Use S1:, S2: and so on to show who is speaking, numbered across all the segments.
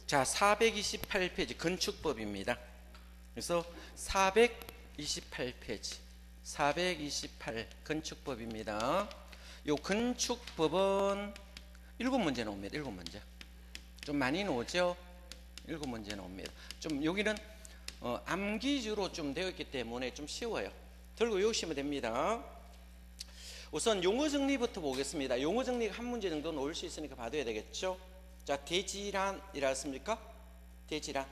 S1: 자, 428페이지 건축법입니다. 그래서 428페이지 428 건축법입니다. 요 건축법은 7문제 나옵니다. 7문제. 좀 많이 나오죠? 7문제 나옵니다. 좀 여기는 암기주로 좀 되어 있기 때문에 좀 쉬워요. 들고 외우시면 됩니다. 우선 용어 정리부터 보겠습니다. 용어 정리가 한 문제 정도 나올 수 있으니까 봐둬야 되겠죠? 자, 대지란이라 했습니까? 대지란.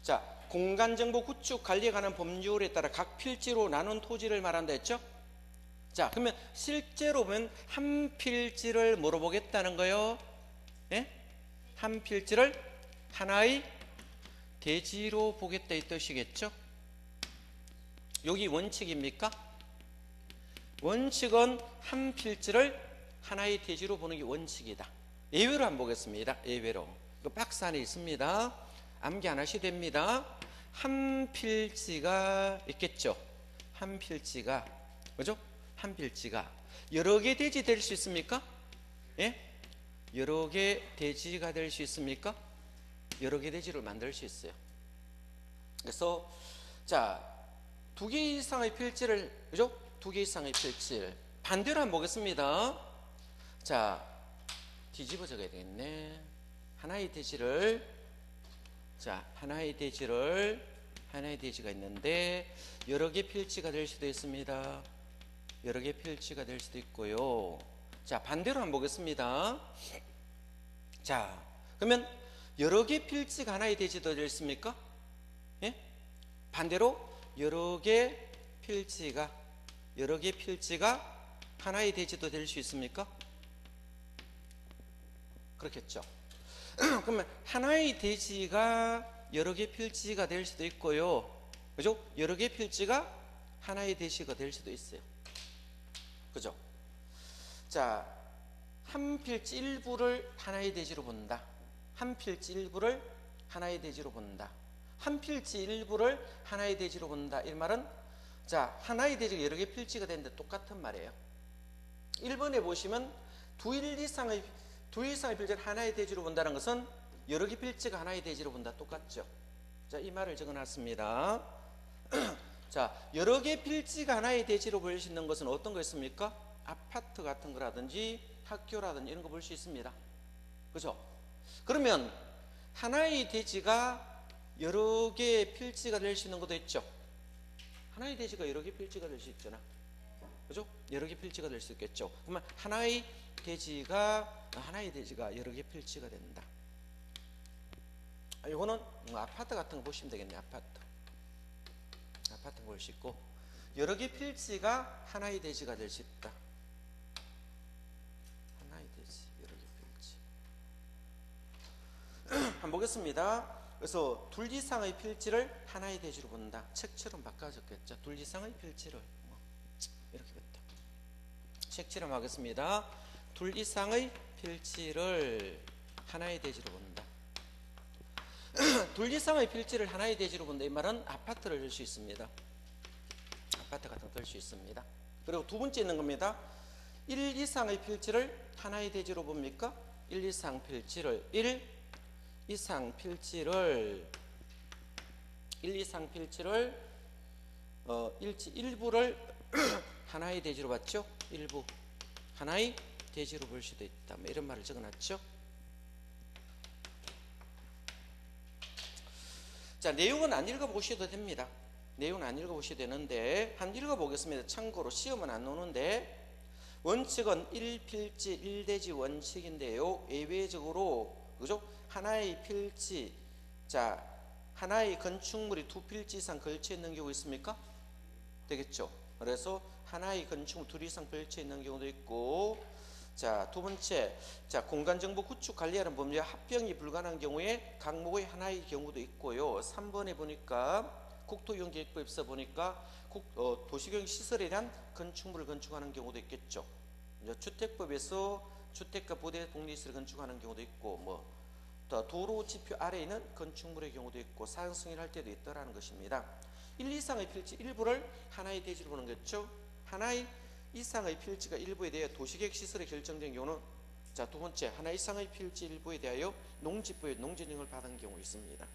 S1: 자, 공간정보 구축 관리에 관한 법률에 따라 각 필지로 나눈 토지를 말한다 했죠? 자, 그러면 실제로 보면 한 필지를 뭐로 보겠다는 거요? 예? 한 필지를 하나의 대지로 보겠다 이 뜻이겠죠? 여기 원칙입니까? 원칙은 한 필지를 하나의 대지로 보는 게 원칙이다. 예외로 한번 보겠습니다. 예외로. 그 박스 안에 있습니다. 암기 안 하셔도 됩니다. 한 필지가 있겠죠. 한 필지가, 그죠? 한 필지가 여러 개 대지 될 수 있습니까? 예? 여러 개 대지가 될 수 있습니까? 여러 개 대지를 만들 수 있어요. 그래서 자, 2개 이상의 필지를, 그죠? 2개 이상의 필지를 반대로 한번 보겠습니다. 자, 뒤집어 적어야 되겠네. 하나의 대지를, 자, 하나의 대지가 있는데 여러 개 필지가 될 수도 있습니다. 여러 개 필지가 될 수도 있고요. 자, 반대로 한번 보겠습니다. 자, 그러면 여러 개 필지가 하나의 대지도 될 수 있습니까? 예? 반대로 여러 개 필지가 하나의 대지도 될 수 있습니까? 그렇겠죠. 그러면 하나의 대지가 여러 개 필지가 될 수도 있고요. 그죠? 여러 개 필지가 하나의 대지가 될 수도 있어요. 그죠? 자, 한 필지 일부를 하나의 대지로 본다. 한 필지 일부를 하나의 대지로 본다. 한 필지 일부를 하나의 대지로 본다. 이 말은, 자, 하나의 대지가 여러 개 필지가 되는데 똑같은 말이에요. 1번에 보시면 두 이상의 필지를 하나의 대지로 본다는 것은 여러 개 필지가 하나의 대지로 본다. 똑같죠. 자, 이 말을 적어놨습니다. 자, 여러 개 필지가 하나의 대지로 볼 수 있는 것은 어떤 거 있습니까? 아파트 같은 거라든지 학교라든지 이런 거 볼 수 있습니다. 그죠? 그러면 하나의 대지가 여러 개의 필지가 될 수 있는 것도 있죠. 하나의 대지가 여러 개 필지가 될 수 있잖아. 그죠? 여러 개 필지가 될 수 있겠죠. 그러면 하나의 대지가 여러 개 필지가 된다. 이거는 아파트 같은 거 보시면 되겠네. 아파트 볼 수 있고 여러 개 필지가 하나의 대지가 될 수 있다. 하나의 대지, 여러 개 필지. 한번 보겠습니다. 그래서 둘 이상의 필지를 하나의 대지로 본다. 책처럼 바꿔졌겠죠. 둘 이상의 필지를 이렇게 됐다. 책처럼 하겠습니다. 둘 이상의 필지를 하나의 대지로 본다. 둘 이상의 필지를 하나의 대지로 본다. 이 말은 아파트를 들 수 있습니다. 아파트 같은 거 들 수 있습니다. 그리고 두 번째 있는 겁니다. 1 이상의 필지를 하나의 대지로 봅니까? 1 이상 필지를 일부를 하나의 대지로 봤죠? 일부 하나의 대지로 볼 수도 있다. 뭐 이런 말을 적어놨죠. 자, 내용은 안 읽어보셔도 됩니다. 내용은 안 읽어보셔도 되는데 한 읽어보겠습니다. 참고로 시험은 안 오는데 원칙은 1필지 1대지 원칙인데요. 예외적으로, 그죠? 하나의 필지, 자, 하나의 건축물이 두 필지 이상 걸쳐 있는 경우 있습니까? 되겠죠. 그래서 하나의 건축물 둘 이상 걸쳐 있는 경우도 있고, 자, 두 번째, 자, 공간정보 구축 관리하는 법률 합병이 불가능한 경우에 각목의 하나의 경우도 있고요. 3번에 보니까 국토이용계획법에서 보니까 도시교육 시설에 대한 건축물을 건축하는 경우도 있겠죠. 주택법에서 주택과 부대 복리시설을 건축하는 경우도 있고, 뭐 도로 지표 아래에 있는 건축물의 경우도 있고 사용승인을 할 때도 있다라는 것입니다. 1 이상의 필지 일부를 하나의 대지로 보는 거죠. 하나의 이상의 필지가 일부에 대해 도시계획 시설이 결정된 경우는 자, 두 번째, 하나 이상의 필지 일부에 대하여 농지부의 농지령을 받은 경우 있습니다.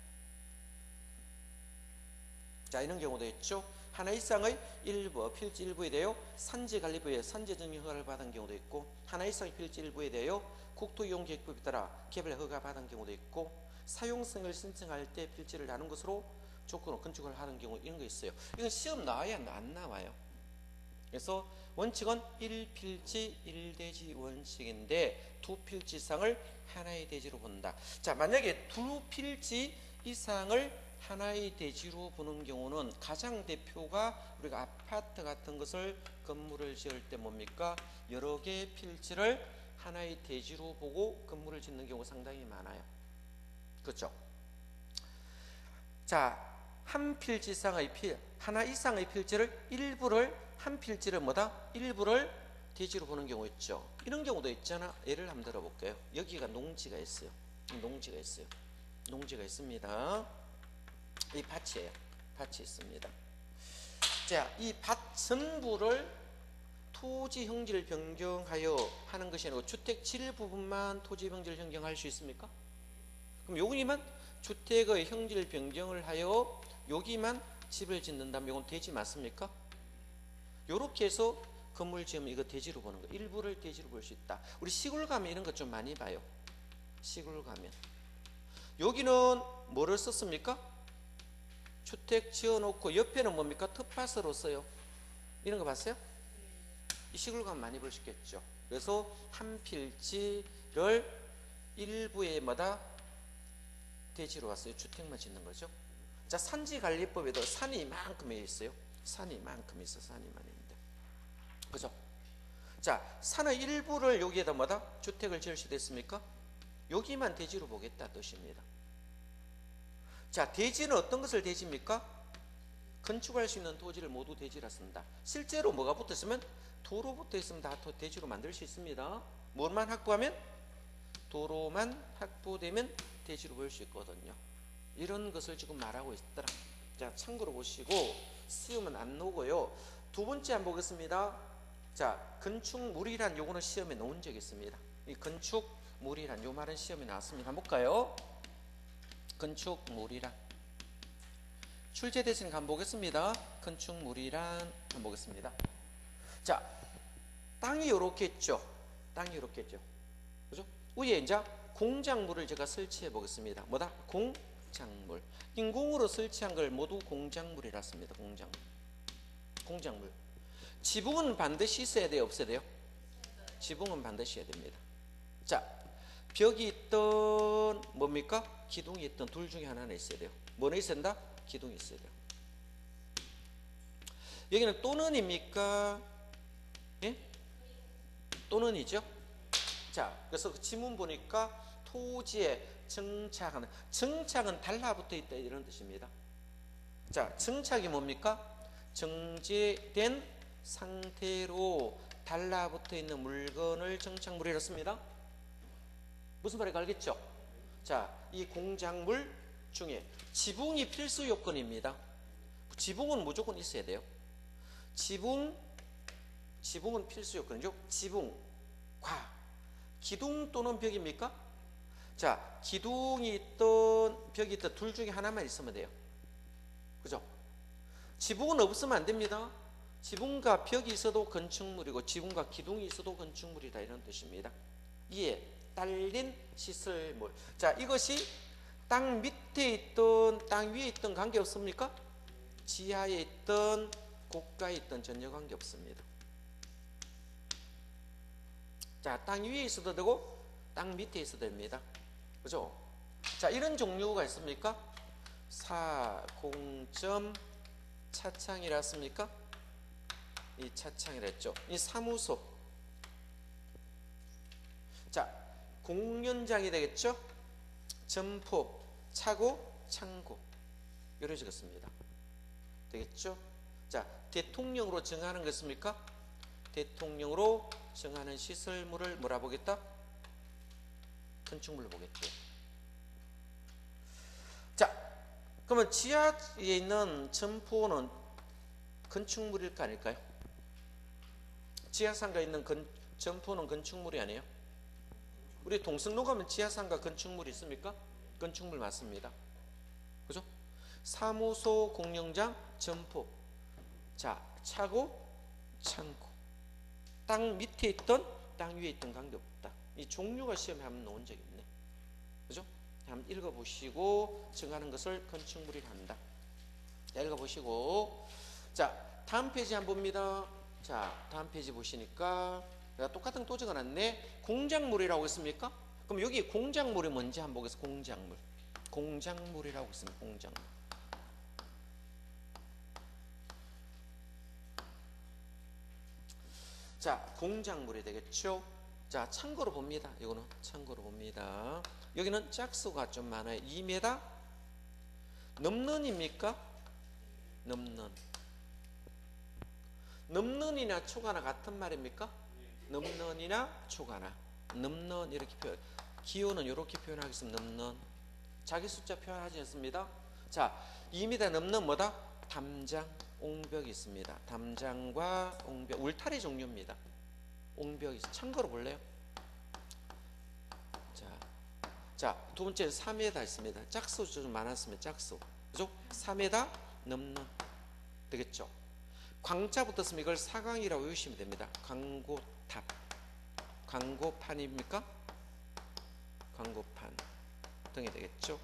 S1: 자, 이런 경우도 있죠. 하나 이상의 일부 필지 일부에 대하여 산지관리부의 산지정비 허가를 받은 경우도 있고, 하나 이상의 필지 일부에 대하여 국토이용계획법에 따라 개발 허가 받은 경우도 있고, 사용성을 신청할 때 필지를 나눈 것으로 조건으로 건축을 하는 경우, 이런 거 있어요. 이건 시험 나와야 안 나와요. 그래서 원칙은 1필지 1대지 원칙인데, 2필지 이상을 하나의 대지로 본다. 자, 만약에 2필지 이상을 하나의 대지로 보는 경우는 가장 대표가 우리가 아파트 같은 것을 건물을 지을 때 뭡니까? 여러 개의 필지를 하나의 대지로 보고 건물을 짓는 경우가 상당히 많아요. 그렇죠? 자, 한 필지 이상의 하나 이상의 필지를 한 필지를 일부를 대지로 보는 경우 있죠. 이런 경우도 있잖아. 예를 한번 들어볼게요. 여기가 농지가 있어요. 농지가 있습니다. 이 밭이에요. 밭이 있습니다. 자, 이 밭 전부를 토지 형질 변경하여 하는 것이 아니고 주택 질 부분만 토지 형질 변경할 수 있습니까? 그럼 여기만 주택의 형질 변경을 하여 여기만 집을 짓는다면 이건 대지 맞습니까? 요렇게 해서 건물 지으면 이거 대지로 보는 거. 일부를 대지로 볼 수 있다. 우리 시골 가면 이런 것 좀 많이 봐요. 시골 가면 여기는 뭐를 썼습니까? 주택 지어놓고 옆에는 뭡니까? 텃밭으로 써요. 이런 거 봤어요? 이 시골 가면 많이 볼 수 있겠죠. 그래서 한 필지를 일부에마다 대지로 왔어요. 주택만 짓는 거죠. 자, 산지관리법에도 산이 이만큼 있어요. 산이 이만큼 있어. 산이만 있는데, 그죠? 자, 산의 일부를 여기에다 주택을 지을 수 있습니까? 여기만 대지로 보겠다 뜻입니다. 자, 대지는 어떤 것을 대지입니까? 건축할 수 있는 토지를 모두 대지라 쓴다. 실제로 뭐가 붙어 있으면, 도로 붙어 있으면 다 대지로 만들 수 있습니다. 뭐만 확보하면? 도로만 확보되면 대지로 볼 수 있거든요. 이런 것을 지금 말하고 있더라. 자, 참고로 보시고 시험은 안 나오고요. 두 번째 한번 보겠습니다. 자, 건축물이란 요거는 시험에 나온 적이 있습니다. 이 건축물이란 요 말은 시험에 나왔습니다. 한번 볼까요? 건축물이란 출제 대신 한번 보겠습니다. 건축물이란 한번 보겠습니다. 자, 땅이 요렇게 있죠. 그죠? 위에 이제 공작물을 제가 설치해 보겠습니다. 뭐다? 공작물. 인공으로 설치한 걸 모두 공작물이라 씁니다. 공작물. 지붕은 반드시 있어야 돼요? 없어야 돼요? 지붕은 반드시 해야 됩니다. 자, 벽이 있던 뭡니까? 기둥이 있던 둘 중에 하나는 있어야 돼요. 뭐는 있어야 된다? 기둥이 있어야 돼요. 여기는 또는입니까? 예? 또는이죠? 자, 그래서 그 지문 보니까 토지에 정착은 달라붙어 있다 이런 뜻입니다. 자, 정착이 뭡니까? 정제된 상태로 달라붙어 있는 물건을 정착물이라 씁니다. 무슨 말인지 알겠죠? 자, 이 공작물 중에 지붕이 필수 요건입니다. 지붕은 무조건 있어야 돼요. 지붕은 필수 요건이죠. 지붕과 기둥 또는 벽입니까? 자, 기둥이 있던 벽이 있던 둘 중에 하나만 있으면 돼요. 그죠? 지붕은 없으면 안 됩니다. 지붕과 벽이 있어도 건축물이고 지붕과 기둥이 있어도 건축물이다 이런 뜻입니다. 이에 딸린 시설물. 자, 이것이 땅 밑에 있던 땅 위에 있던 관계 없습니까? 지하에 있던 고가에 있던 전혀 관계 없습니다. 자, 땅 위에 있어도 되고 땅 밑에 있어도 됩니다. 그죠? 자, 이런 종류가 있습니까? 사공점 차창이라 씁니까? 이 차창이라 했죠. 이 사무소. 자, 공연장이 되겠죠? 점포, 차고, 창고. 이런 식으로 씁니다. 되겠죠? 자, 대통령으로 정하는 것입니까? 대통령으로 정하는 시설물을 뭐라 보겠다? 건축물로 보겠죠. 자, 그러면 지하에 있는 점포는 건축물일까 아닐까요? 지하상가에 있는 점포는 건축물이 아니에요? 우리 동성로 가면 지하상가 건축물 있습니까? 건축물 맞습니다. 그죠? 사무소, 공영장, 점포. 자, 차고, 창고. 땅 밑에 있던, 땅 위에 있던 관계없다. 이 종류가 시험에 한번 나온 적이 있네. 그죠? 한번 읽어보시고 정하는 것을 건축물이라 한다. 자, 읽어보시고. 자, 다음 페이지 한번 봅니다. 자, 다음 페이지 보시니까 내가 똑같은 거 또 적어놨네. 공작물이라고 했습니까? 그럼 여기 공작물이 뭔지 한번 보겠습니다. 공작물. 공작물이라고 했습니다. 공작물. 자, 공작물이 되겠죠. 자, 참고로 봅니다. 이거는 참고로 봅니다. 여기는 짝수가 좀 많아요. 2m 넘는입니까? 넘는. 넘는이나 초가나 같은 말입니까? 넘는이나 초가나. 넘는 이렇게 표현. 기호는 이렇게 표현하겠습니다. 넘는. 자기 숫자 표현하지 않습니다. 자, 2m 넘는 뭐다? 담장, 옹벽이 있습니다. 담장과 옹벽, 울타리 종류입니다. 옹벽이 있습니다. 참고로 볼래요? 자, 두 번째는 3m 있습니다. 짝수 좀 많았습니다. 짝수. 그죠? 3m 넘는. 되겠죠? 광자 붙었으면 이걸 사광이라고 외우시면 됩니다. 광고탑. 광고판입니까? 광고판 등이 되겠죠?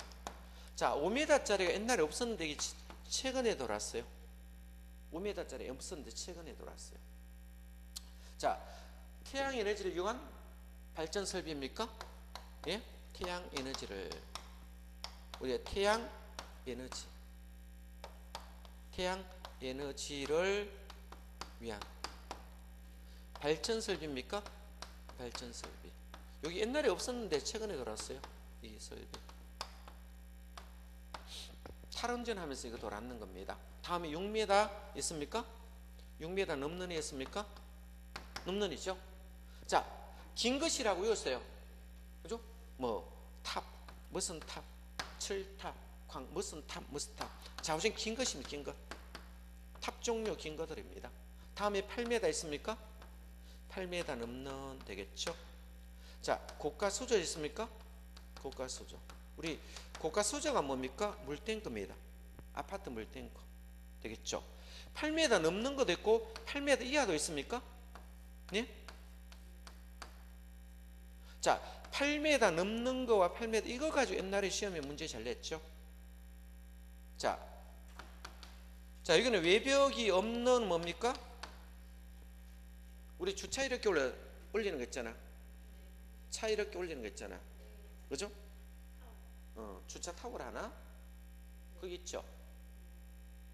S1: 자, 5m짜리가 옛날에 없었는데 이게 최근에 돌았어요. 5m짜리 없었는데 최근에 돌았어요. 자, 태양 에너지를 이용한 발전 설비입니까? 예? 태양 에너지를 우리가 태양 에너지를 위한 발전 설비입니까? 발전 설비. 여기 옛날에 없었는데 최근에 돌았어요. 이 설비. 탈원전 하면서 이거 돌았는 겁니다. 다음에 6m 있습니까? 6m 넘는 애 있습니까? 넘는 이죠. 자, 긴 것이라고 외웠어요. 그죠? 뭐 탑, 무슨 탑, 철탑, 무슨 탑, 무슨 탑. 자, 우선 긴 것입니다. 긴 것. 탑 종류 긴 것들입니다. 다음에 8m 있습니까? 8m 넘는 되겠죠? 자, 고가 수저 있습니까? 고가 수저. 우리 고가 수저가 뭡니까? 물탱크입니다. 아파트 물탱크. 되겠죠? 8m 넘는 것도 있고 8m 이하도 있습니까? 네? 자, 8m 넘는 거와 8m 이거 가지고 옛날에 시험에 문제 잘 냈죠? 자, 여기는 외벽이 없는 뭡니까? 우리 주차 이렇게 올리는 거 있잖아. 차 이렇게 올리는 거 있잖아. 그죠? 주차 타워를 하나? 거기 있죠?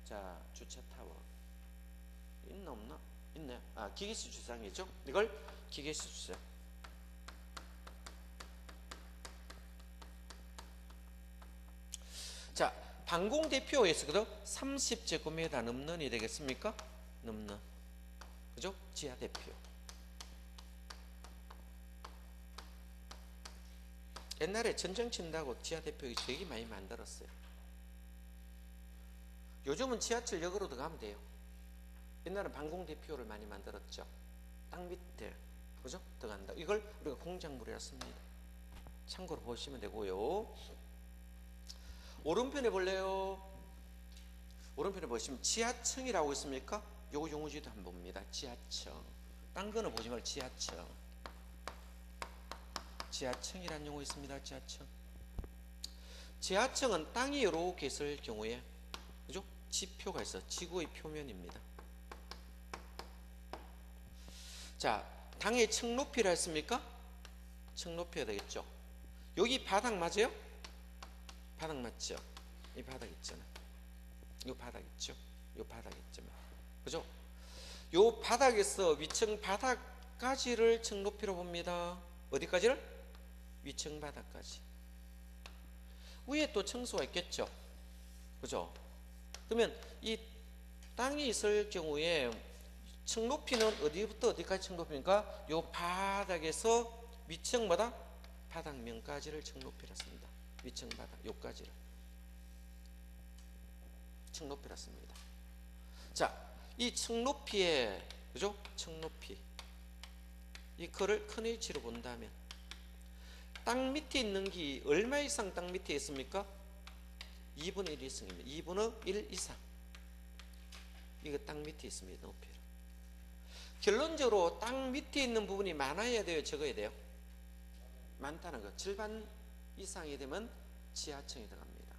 S1: 자, 주차 타워. 있나 없나? 있네. 아, 기계식 주차장이죠? 이걸 기계식 주차장. 자, 방공 대표에서도 30제곱미터 넘는이 되겠습니까? 넘는. 그죠? 지하 대표. 옛날에 전쟁 친다고 지하 대표 되게 많이 만들었어요. 요즘은 지하철역으로도 가면 돼요. 옛날엔 방공 대표를 많이 만들었죠. 땅 밑에. 그죠? 들어간다. 이걸 우리가 공작물이었습니다. 참고로 보시면 되고요. 오른편에 볼래요? 오른편에 보시면 지하층이라고 있습니까? 요거 용어지도 한번 봅니다. 지하층. 딴 거는 보지 말고 지하층. 지하층이라는 용어 있습니다. 지하층. 지하층은 땅이 이렇게 있을 경우에, 그죠? 지표가 있어. 지구의 표면입니다. 자, 땅의 층 높이라 했습니까? 층 높이가 되겠죠. 여기 바닥 맞아요? 바닥 맞죠? 이 바닥 있잖아. 이 바닥 있죠? 이 바닥 있잖아. 그죠? 요 바닥에서 위층 바닥까지를 층 높이로 봅니다. 어디까지를? 위층 바닥까지. 위에 또 층수가 있겠죠? 그죠? 그러면 이 땅이 있을 경우에 층 높이는 어디부터 어디까지 층 높이니까 요 바닥에서 위층마다 바닥면까지를 층 높이라 씁니다. 위층 바닥 요까지를 층 높이라 씁니다. 자, 이 층 높이에, 그죠? 층 높이 이거를 큰 H로 본다면 땅 밑에 있는 게 얼마 이상 땅 밑에 있습니까? 2분의 1 이상입니다. 2분의 1 이상. 이거 땅 밑에 있습니다. 높이를. 결론적으로 땅 밑에 있는 부분이 많아야 돼요? 적어야 돼요? 많다는 거. 절반 이상이 되면 지하층에 들어갑니다.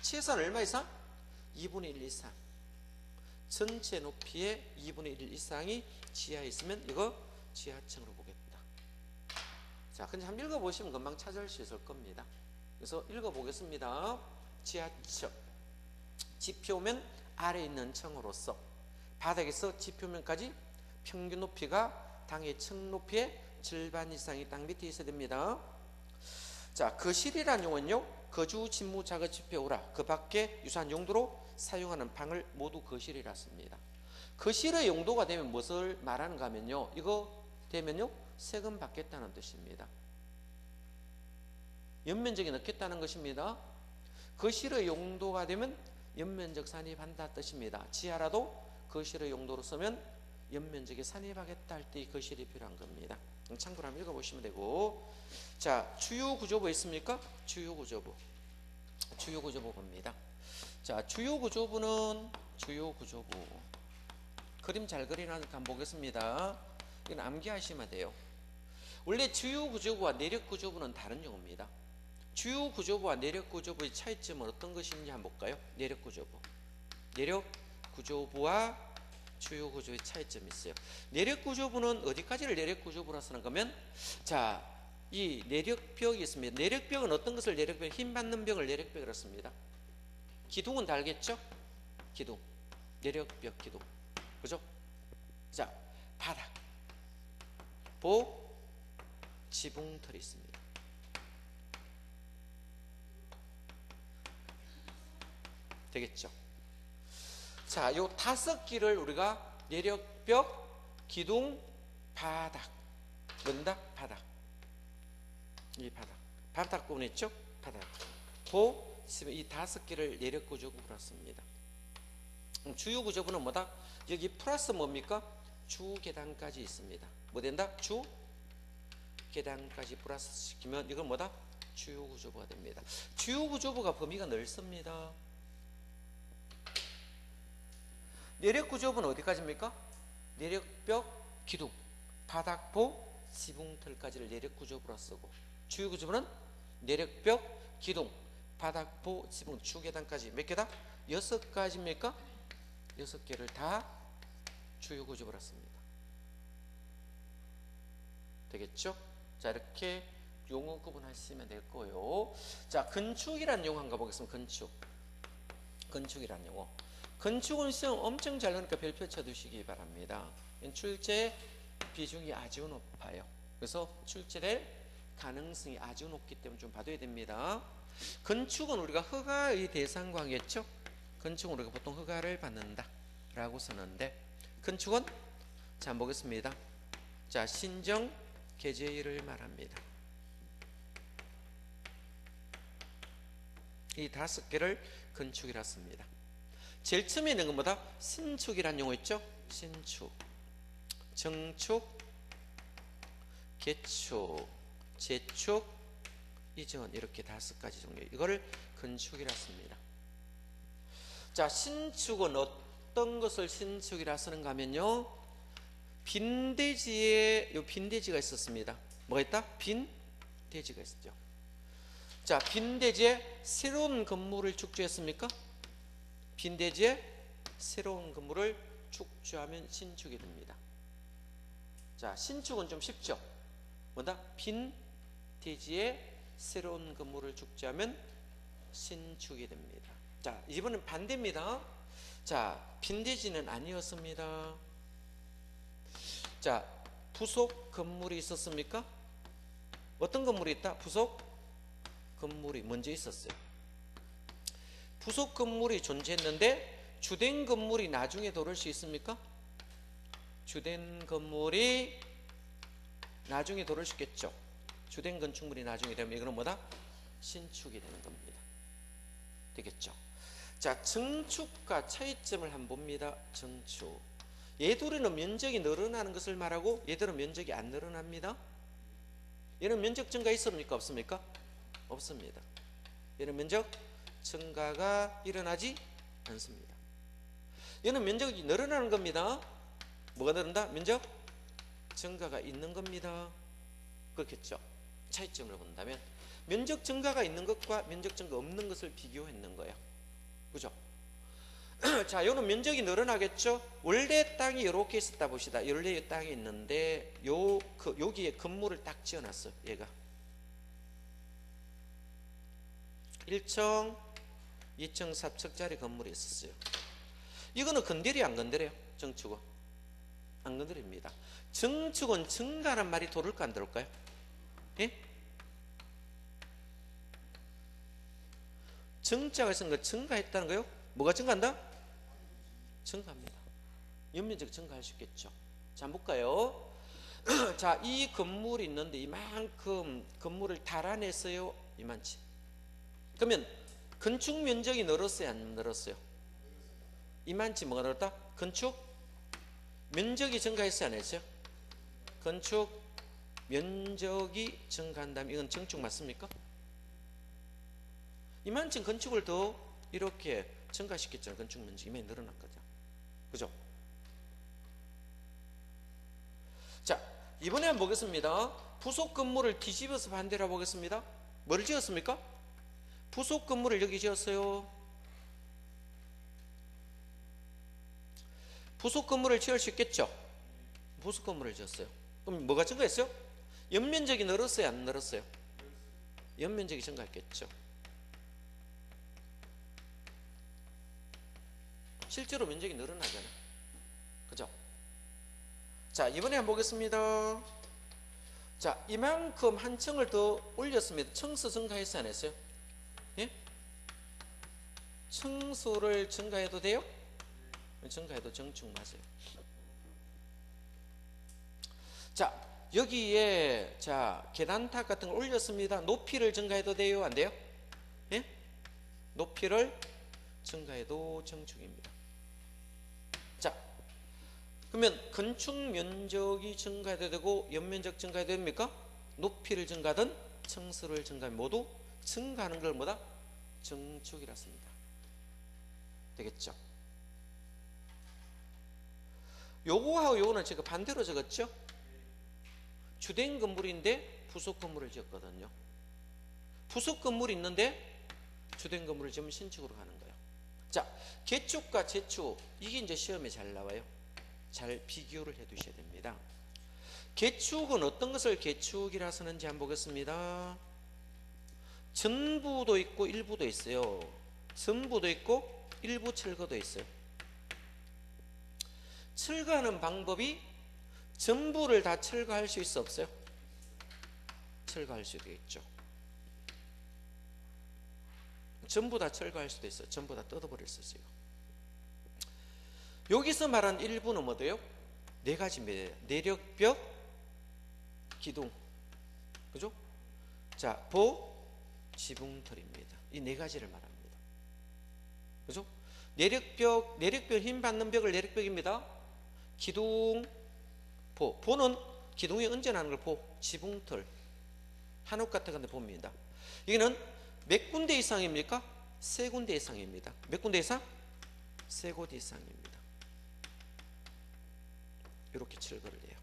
S1: 최소한 얼마 이상? 2분의 1 이상. 전체 높이의 2분의 1 이상이 지하에 있으면 이거 지하층으로 보겠다. 자, 근데 한번 읽어보시면 금방 찾을 수 있을 겁니다. 그래서 읽어보겠습니다. 지하층. 지표면 아래에 있는 층으로서 바닥에서 지표면까지 평균 높이가 당의 층 높이의 절반 이상이 땅 밑에 있어야 됩니다. 자, 거실이라는 용어는요, 거주, 직무, 작업, 지표라 그 밖에 유사한 용도로 사용하는 방을 모두 거실이라 씁니다. 거실의 용도가 되면 무엇을 말하는가 하면요, 이거 되면요 세금 받겠다는 뜻입니다. 연면적이 넣겠다는 것입니다. 거실의 용도가 되면 연면적 산입한다 뜻입니다. 지하라도 거실의 용도로 쓰면 연면적에 산입하겠다 할 때 거실이 필요한 겁니다. 참고로 한번 읽어보시면 되고, 자, 주요 구조부 있습니까? 주요 구조부 봅니다. 자, 주요 구조부 그림 잘 그리나니까 한번 보겠습니다. 이건 암기하시면 돼요. 원래 주요 구조부와 내력 구조부는 다른 용어입니다. 주요 구조부와 내력 구조부의 차이점은 어떤 것인지 한번 볼까요? 내력 구조부와 주요 구조의 차이점이 있어요. 내력 구조부는 어디까지를 내력 구조부라 쓰는 거면, 자, 이 내력벽이 있습니다. 내력벽은 어떤 것을 내력벽, 힘 받는 벽을 내력벽이라 씁니다. 기둥은 다 알겠죠? 기둥, 내력벽 기둥, 그죠? 자, 바닥, 지붕틀이 있습니다. 되겠죠? 자, 요 5개를 우리가 내력벽, 기둥, 바닥, 뭔다? 바닥. 이 바닥 부분 있죠? 바닥, 이 5개를 내력구조부라 씁니다. 주요구조부는 뭐다? 여기 플러스 뭡니까? 주계단까지 있습니다. 뭐 된다? 주계단까지 플러스 시키면 이건 뭐다? 주요구조부가 됩니다. 주요구조부가 범위가 넓습니다. 내력구조부는 어디까지입니까? 내력벽, 기둥, 바닥보, 지붕틀까지를 내력구조부라 쓰고, 주요구조부는 내력벽, 기둥, 바닥보, 지붕, 주계단까지 몇 개다? 6가지입니까? 6개를 다 주요구조부라 씁니다. 되겠죠? 자, 이렇게 용어 구분하시면 될 거예요. 자, 건축이라는 용어 한번 가보겠습니다. 건축이라는 용어. 건축은 시험 엄청 잘 나오니까 별표 쳐두시기 바랍니다. 출제 비중이 아주 높아요. 그래서 출제될 가능성이 아주 높기 때문에 좀 봐둬야 됩니다. 건축은 우리가 허가의 대상과 하겠죠? 건축은 우리가 보통 허가를 받는다 라고 쓰는데, 건축은 자, 한번 보겠습니다. 자, 신정 개재일을 말합니다. 이 5개를 건축이라 씁니다. 제일 처음에 있는 건 뭐다? 신축이라는 용어 있죠? 신축, 정축, 개축, 재축, 이전, 이렇게 5가지 종류. 이거를 건축이라 씁니다. 자, 신축은 어떤 것을 신축이라 쓰는가 하면요, 빈대지에 요 빈대지가 있었습니다. 뭐가 있다? 빈대지가 있었죠. 자, 빈대지에 새로운 건물을 축조했습니까? 빈대지에 새로운 건물을 축조하면 신축이 됩니다. 자, 신축은 좀 쉽죠? 뭐다? 빈대지에 새로운 건물을 축조하면 신축이 됩니다. 자, 이번엔 반대입니다. 자, 빈대지는 아니었습니다. 자, 부속 건물이 있었습니까? 어떤 건물이 있다? 부속 건물이 먼저 있었어요. 부속 건물이 존재했는데 주된 건물이 나중에 들어올 수 있습니까? 주된 건물이 나중에 들어올 수 있겠죠. 주된 건축물이 나중에 되면 이거는 뭐다? 신축이 되는 겁니다. 되겠죠. 자, 정축과 차이점을 한번 봅니다. 정축. 얘들은 면적이 늘어나는 것을 말하고 얘들은 면적이 안 늘어납니다. 얘는 면적 증가 있습니까? 없습니까? 없습니다. 얘는 면적 증가가 일어나지 않습니다. 얘는 면적이 늘어나는 겁니다. 뭐가 늘어난다? 면적 증가가 있는 겁니다. 그렇겠죠? 차이점을 본다면 면적 증가가 있는 것과 면적 증가 없는 것을 비교했는 거예요. 그죠? 자, 요는 면적이 늘어나겠죠? 원래 땅이 이렇게 있었다 봅시다. 원래 땅이 있는데 여기에 건물을 딱 지어놨어요. 얘가 1층, 2층, 3층짜리 건물이 있었어요. 이거는 건드려 안 건드려요? 정축은 안 건드립니다. 정축은 증가란 말이 돌을까 안 돌을까요? 예? 정자가 있는 거 증가했다는 거요? 뭐가 증가한다? 증가합니다. 연면적 증가할 수 있겠죠. 자, 한번 볼까요? 자, 이 건물이 있는데 이만큼 건물을 달아냈어요? 이만치. 그러면 건축 면적이 늘었어요? 안 늘었어요? 이만치 뭐가 늘었다? 건축 면적이 증가했어요? 안 했어요? 건축 면적이 증가한다면 이건 정축 맞습니까? 이만큼 건축을 더 이렇게 증가시켰잖아요. 건축 면적이 많이 늘어났거든요. 그죠? 자, 이번에 한번 보겠습니다. 부속 건물을 뒤집어서 반대로 보겠습니다. 뭐를 지었습니까? 부속 건물을 여기 지었어요. 부속 건물을 지을 수 있겠죠? 부속 건물을 지었어요. 그럼 뭐가 증가했어요? 연면적이 늘었어요? 안 늘었어요? 연면적이 증가했겠죠. 실제로 면적이 늘어나잖아요. 그죠? 자, 이번에 한번 보겠습니다. 자, 이만큼 한 층을 더 올렸습니다. 층수 증가했어요? 안 했어요? 예? 층수를 증가해도 돼요? 증가해도 정축 맞아요. 자, 여기에 자 계단탑 같은 걸 올렸습니다. 높이를 증가해도 돼요? 안 돼요? 예? 높이를 증가해도 정축입니다. 자, 그러면 건축 면적이 증가해도 되고 연면적 증가해도 됩니까? 높이를 증가하든 층수를 증가하면 모두 증가하는 걸 뭐다? 정축이라 씁니다. 되겠죠? 요거하고 요거는 제가 반대로 적었죠? 주된 건물인데 부속 건물을 지었거든요. 부속 건물이 있는데 주된 건물을 지으면 신축으로 가는 거예요. 자, 개축과 재축, 이게 이제 시험에 잘 나와요. 잘 비교를 해 두셔야 됩니다. 개축은 어떤 것을 개축이라 쓰는지 한번 보겠습니다. 전부도 있고 일부도 있어요. 전부도 있고 일부 철거도 있어요. 철거하는 방법이 전부를 다 철거할 수 있어 없어요? 철거할 수도 있죠. 전부 다 철거할 수도 있어요. 전부 다 뜯어버릴 수 있어요. 여기서 말한 일부는 뭐예요? 네 가지입니다. 내력벽, 기둥, 그죠? 자, 보, 지붕털입니다. 이 네 가지를 말합니다. 그죠? 내력벽 힘 받는 벽을 내력벽입니다. 기둥, 보. 보는 기둥이 언제 나는 걸 보. 지붕털. 한옥 같은 건데 봅니다. 이거는 몇 군데 이상입니까? 세 군데 이상입니다. 몇 군데 이상? 세 곳 이상입니다. 이렇게 철거를 해요.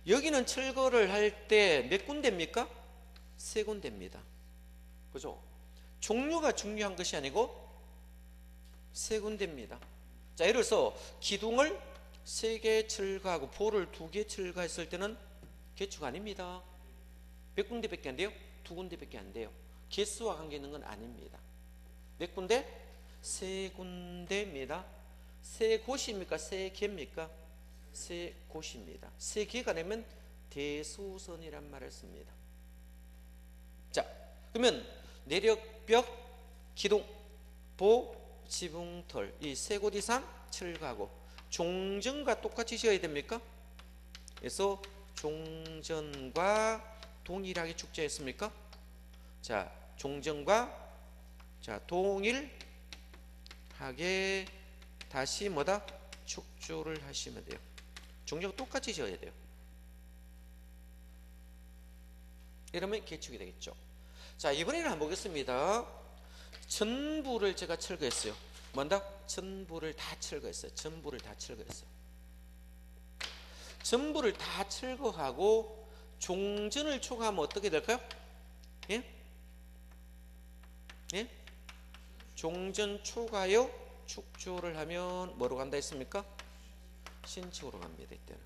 S1: 여기는 철거를 할 때 몇 군데입니까? 세 군데입니다. 그죠? 종류가 중요한 것이 아니고 세 군데입니다. 자, 예를 들어서 기둥을 3개 철거하고 보를 2개 철거했을 때는 개축 아닙니다. 몇 군데밖에 안 돼요? 2군데밖에 안 돼요. 개수와 관계 있는 건 아닙니다. 몇 군데? 3군데입니다. 3곳입니까? 3개입니까? 3곳입니다. 3개가 되면 대수선이란 말을 씁니다. 자, 그러면 내력벽, 기둥, 보, 지붕털 이 세 곳 이상 철거하고 종전과 똑같이 지어야 됩니까? 그래서 종전과 동일하게 축제했습니까? 자, 종전과 자 동일하게 다시 뭐다? 축조를 하시면 돼요. 종전과 똑같이 지어야 돼요. 이러면 개축이 되겠죠. 자, 이번에는 한번 보겠습니다. 전부를 제가 철거했어요. 뭔다? 전부를 다 철거했어요. 전부를 다 철거했어요. 전부를 다 철거하고 종전을 초과하면 어떻게 될까요? 예? 예? 종전 초과요 축조를 하면 뭐로 간다 했습니까? 신축으로 갑니다. 이때는.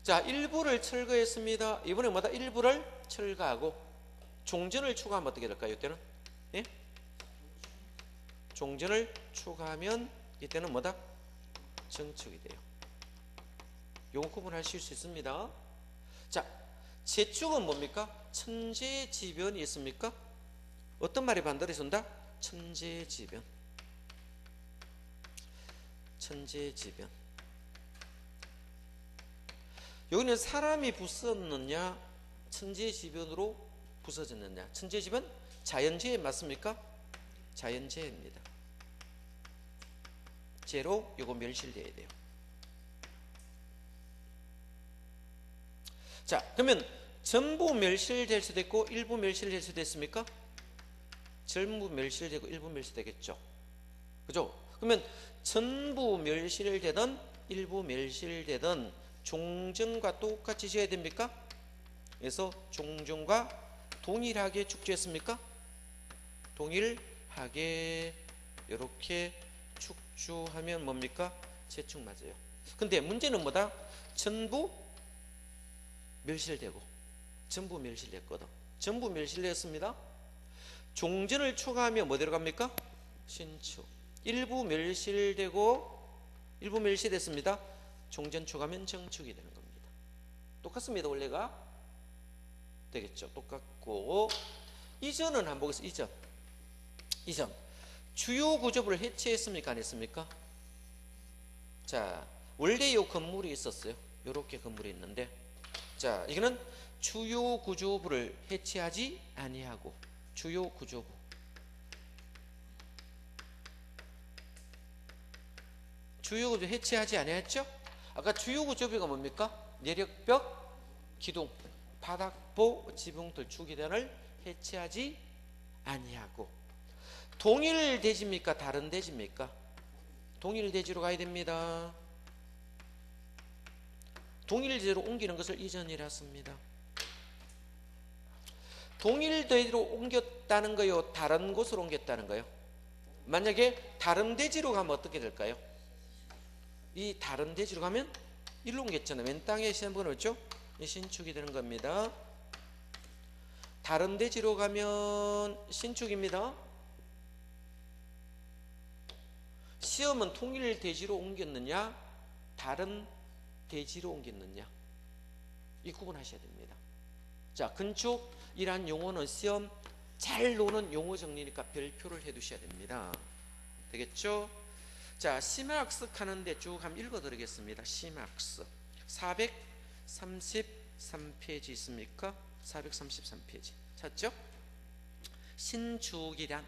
S1: 자, 일부를 철거했습니다. 이번에 뭐다? 일부를 철거하고 종전을 추가하면 어떻게 될까요? 이때는? 예? 종전을 추가하면 이때는 뭐다? 정축이 돼요. 요거 구분하실 수 있습니다. 자, 재축은 뭡니까? 천재지변이 있습니까? 어떤 말이 반대로 쓴다? 천재지변. 천재지변. 여기는 사람이 부서졌느냐, 천재지변으로 부서졌느냐. 천재지변 자연재해 맞습니까? 자연재해입니다. 재로 요거 멸실돼야 돼요. 자, 그러면 전부 멸실될 수도 있고 일부 멸실될 수도 있습니까? 전부 멸실되고 일부 멸실되겠죠. 그죠? 그러면 전부 멸실되든 일부 멸실되든 종전과 똑같이 지어야 됩니까? 그래서 종전과 동일하게 축조했습니까? 동일하게 이렇게 축조하면 뭡니까? 재축 맞아요. 근데 문제는 뭐다? 전부 멸실되고 전부 멸실됐거든. 전부 멸실됐습니다. 종전을 초과하면 뭐 들어갑니까? 신축. 일부 멸실되고 일부 멸실됐습니다. 종전 초과하면 정축이 되는 겁니다. 똑같습니다. 원래가 되겠죠. 똑같고 이전은 한번 보겠습니다. 이전 주요 구조부를 해체했습니까? 안 했습니까? 자, 원래 이 건물이 있었어요. 이렇게 건물이 있는데, 자, 이거는 주요 구조부를 해체하지 아니하고 주요 구조부. 주요 구조 해체하지 아니했죠? 아까 주요 구조부가 뭡니까? 내력벽, 기둥, 바닥보, 지붕틀, 주기단을 해체하지 아니하고. 동일 대지입니까? 다른 대지입니까? 동일 대지로 가야 됩니다. 동일 대지로 옮기는 것을 이전이라 씁니다. 동일 대지로 옮겼다는 거요? 다른 곳으로 옮겼다는 거요? 만약에 다른 대지로 가면 어떻게 될까요? 이 다른 대지로 가면 일로 옮겼잖아요. 왼 땅에 시험번호 있죠? 신축이 되는 겁니다. 다른 대지로 가면 신축입니다. 시험은 통일 대지로 옮겼느냐 다른 대지로 옮겼느냐 이 구분하셔야 됩니다. 자, 건축이란 용어는 시험 잘 노는 용어 정리니까 별표를 해 두셔야 됩니다. 되겠죠? 자, 심화학습 하는데 쭉 한번 읽어 드리겠습니다. 심화학습 433페이지 있습니까? 433페이지 찾죠? 신축이란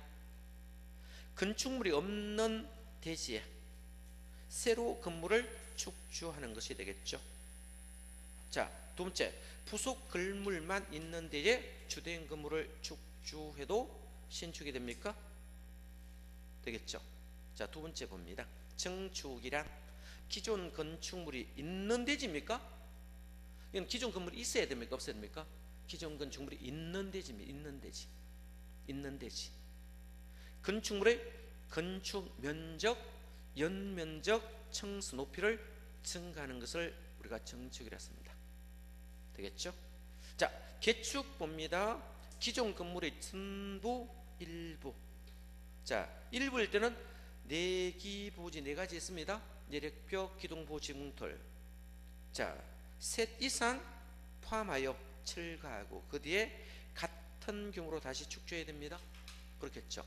S1: 건축물이 없는 대지에 새로 건물을 축조하는 것이 되겠죠. 자, 두 번째, 부속 건물만 있는 데에 주된 건물을 축조해도 신축이 됩니까? 되겠죠. 자, 두 번째 봅니다. 정축이란 기존 건축물이 있는 대지입니까? 이건 기존 건물이 있어야 됩니까? 없어야 됩니까? 기존 건축물이 있는 대지입니다. 있는 대지. 있는 대지. 건축물의 건축 면적, 연면적, 청수 높이를 증가하는 것을 우리가 정축이라 씁니다. 되겠죠? 자, 개축 봅니다. 기존 건물의 전부, 일부. 자, 일부일 때는 내기부지 네 가지 있습니다. 내력벽, 기둥부, 지붕틀. 자, 셋 이상 포함하여 철거하고 그 뒤에 같은 규모로 다시 축조해야 됩니다. 그렇겠죠?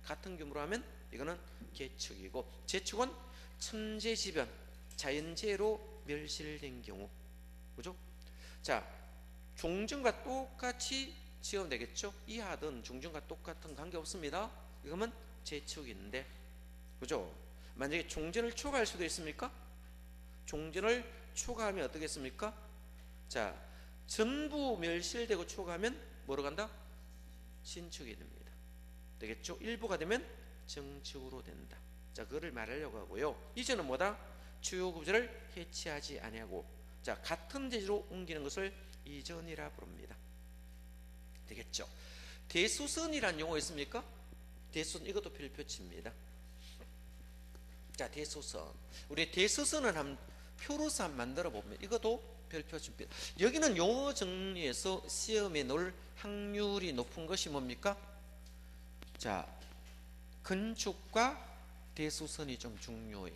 S1: 같은 규모로 하면 이거는 개축이고, 재축은 천재지변, 자연재해로 멸실된 경우, 그죠? 자, 종전과 똑같이 지어도 되겠죠? 이하든 종전과 똑같은 관계 없습니다. 이거면 재축인데, 그죠? 만약에 종전을 초과할 수도 있습니까? 종전을 초과하면 어떻겠습니까? 자, 전부 멸실되고 초과하면 뭐로 간다? 신축이 됩니다. 되겠죠? 일부가 되면 정축으로 된다. 자, 그거를 말하려고 하고요. 이제는 뭐다? 주요 구조를 해체하지 아니하고, 자, 같은 대지로 옮기는 것을 이전이라 부릅니다. 되겠죠? 대수선이라는 용어 있습니까? 대수선, 이것도 필표치입니다. 자, 대수선. 우리 대수선을 한 표로서 한번 만들어 보면 이것도 별표치입니다. 여기는 용어 정리에서 시험에 넣을 확률이 높은 것이 뭡니까? 자, 건축과 대수선이 좀 중요해.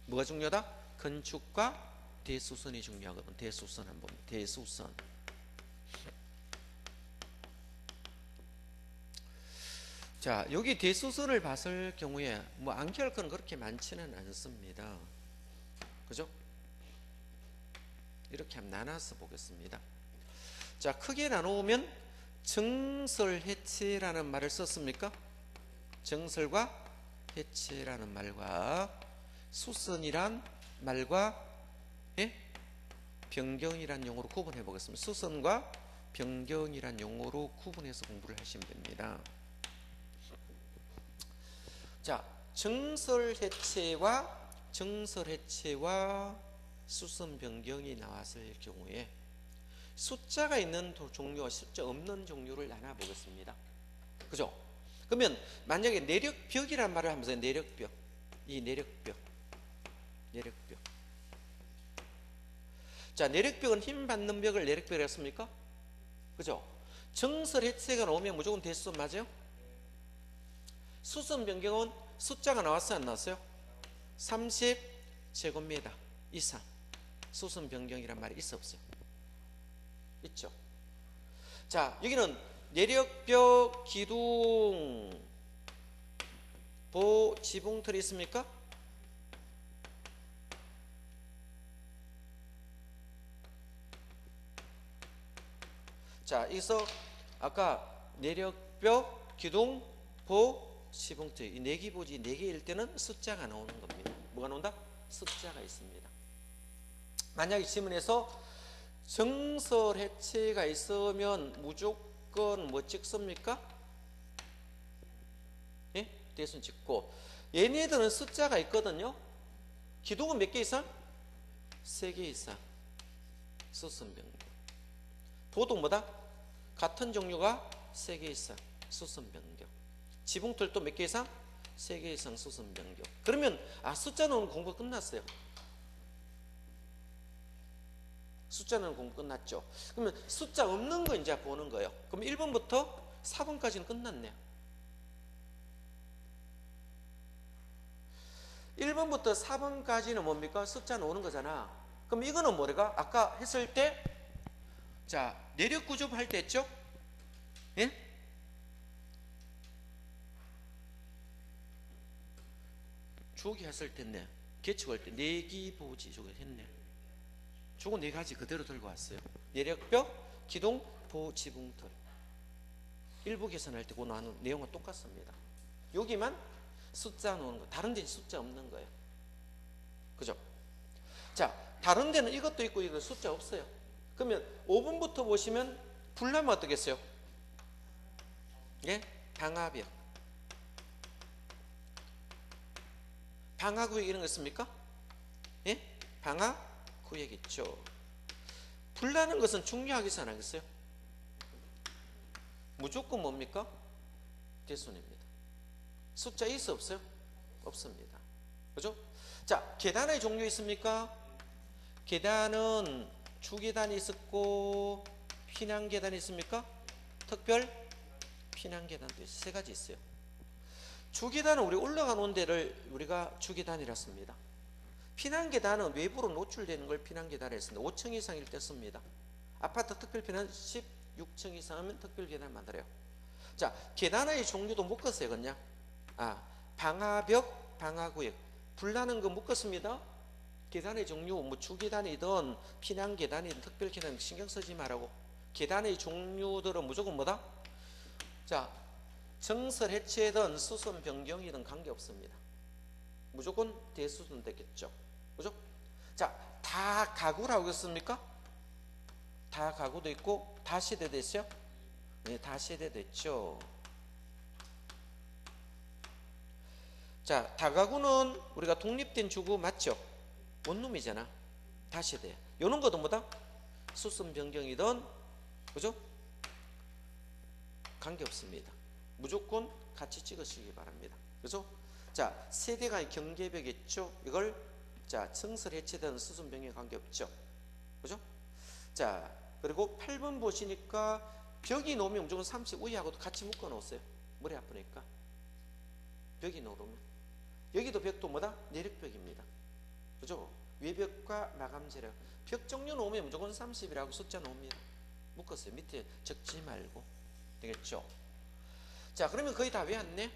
S1: 뭐가 중요하다? 건축과 대수선이 중요하거든. 대수선 한번 보면 대수선. 자, 여기 대수선을 봤을 경우에 뭐 암기할 건 그렇게 많지는 않습니다. 그죠? 이렇게 한번 나눠서 보겠습니다. 자, 크게 나누면 정설해체라는 말을 썼습니까? 정설과 해체라는 말과 수선이란 말과 변경이란 용어로 구분해 보겠습니다. 수선과 변경이란 용어로 구분해서 공부를 하시면 됩니다. 자, 정설해체와 수선 변경이 나왔을 경우에 숫자가 있는 종류와 숫자 없는 종류를 나눠 보겠습니다. 그죠? 그러면 만약에 내력벽이란 말을 하면서 내력벽, 이 내력벽. 자, 내력벽은 힘 받는 벽을 내력벽이라고 했습니까? 그죠? 정설해체가 나오면 무조건 대수선 맞아요? 수선 변경은 숫자가 나왔어요, 안 나왔어요? 30제곱미터 이상 수선 변경이란 말이 있어 없어요? 있죠. 자, 여기는 내력벽, 기둥, 보, 지붕틀이 있습니까? 자, 여기서 아까 내력벽, 기둥, 보, 지붕틀 이 네 기보지 네 개일 때는 숫자가 나오는 겁니다. 뭐가 나온다? 숫자가 있습니다. 만약에 지문에서 정설해체가 있으면 무조건 뭐 찍습니까? 예? 대순 찍고, 얘네들은 숫자가 있거든요. 기둥은 몇 개 이상? 3개 이상. 수선 변경. 보도 뭐다? 같은 종류가 3개 이상. 수선 변경. 지붕틀도 몇 개 이상? 3개 이상 수선 변경. 그러면 숫자 넣는 공부 끝났어요. 숫자 넣는 공부 끝났죠. 그러면 숫자 없는 거 이제 보는 거예요. 그럼 1번부터 4번까지는 끝났네요. 1번부터 4번까지는 뭡니까? 숫자 넣는 거잖아. 그럼 이거는 뭐래가? 아까 했을 때, 자, 내력 구조 할 때 했죠? 예? 주기 했을 때네. 계측할 때 내기보지 저거 했네. 저거 네 가지 그대로 들고 왔어요. 내력벽, 기둥, 보, 지붕틀. 일부 계산할 때 그 나눈 내용은 똑같습니다. 여기만 숫자 놓는 거, 다른 데는 숫자 없는 거예요. 그죠? 자, 다른 데는 이것도 있고 이거 숫자 없어요. 그러면 5번부터 보시면 불나면 어떻겠어요? 예? 방화벽. 방화구역 이런 거 있습니까? 예? 방화구역 있죠. 불나는 것은 중요하겠어요, 안 하겠어요? 무조건 뭡니까? 대손입니다. 숫자 있어 없어요? 없습니다. 그죠? 자, 계단의 종류 있습니까? 계단은 주계단이 있었고 피난계단이 있습니까? 특별 피난계단도 있어요. 세 가지 있어요. 주계단은 우리 올라가는 데를 우리가 주계단이라 씁니다. 피난계단은 외부로 노출되는 걸 피난계단이라 씁니다. 5층 이상일 때 씁니다. 아파트 특별피난 16층 이상이면 특별계단 만들어요. 자, 계단의 종류도 묶었어요. 그냥 방화벽, 방화구역. 불나는 거 묶었습니다. 계단의 종류, 뭐 주계단이든 피난계단이든 특별계단 신경 쓰지 말라고. 계단의 종류들은 무조건 뭐다? 자, 정설 해체든 수선 변경이든 관계없습니다. 무조건 대수선 되겠죠. 그죠? 자, 다 가구라고 했습니까? 다 가구도 있고 다 세대도 있어요? 네, 다 세대도 있죠. 자, 다가구는 우리가 독립된 주구 맞죠? 원룸이잖아. 다 세대. 요런 것도 뭐다? 수선 변경이든 그죠? 관계없습니다. 무조건 같이 찍으시기 바랍니다. 그죠? 자, 세대가 경계벽 있죠? 이걸 자, 청설 해체된 수선 변경에 관계없죠. 그죠? 자, 그리고 8번 보시니까 벽이 놓으면 무조건 30 우위하고도 같이 묶어 놓으세요. 머리 아프니까. 벽이 놓으면. 여기도 벽도 뭐다? 내력벽입니다. 그죠? 외벽과 마감 재력. 벽 종류 놓으면 무조건 30이라고 숫자 놓습니다. 묶었어요. 밑에 적지 말고. 되겠죠? 자, 그러면 거의 다 외웠네?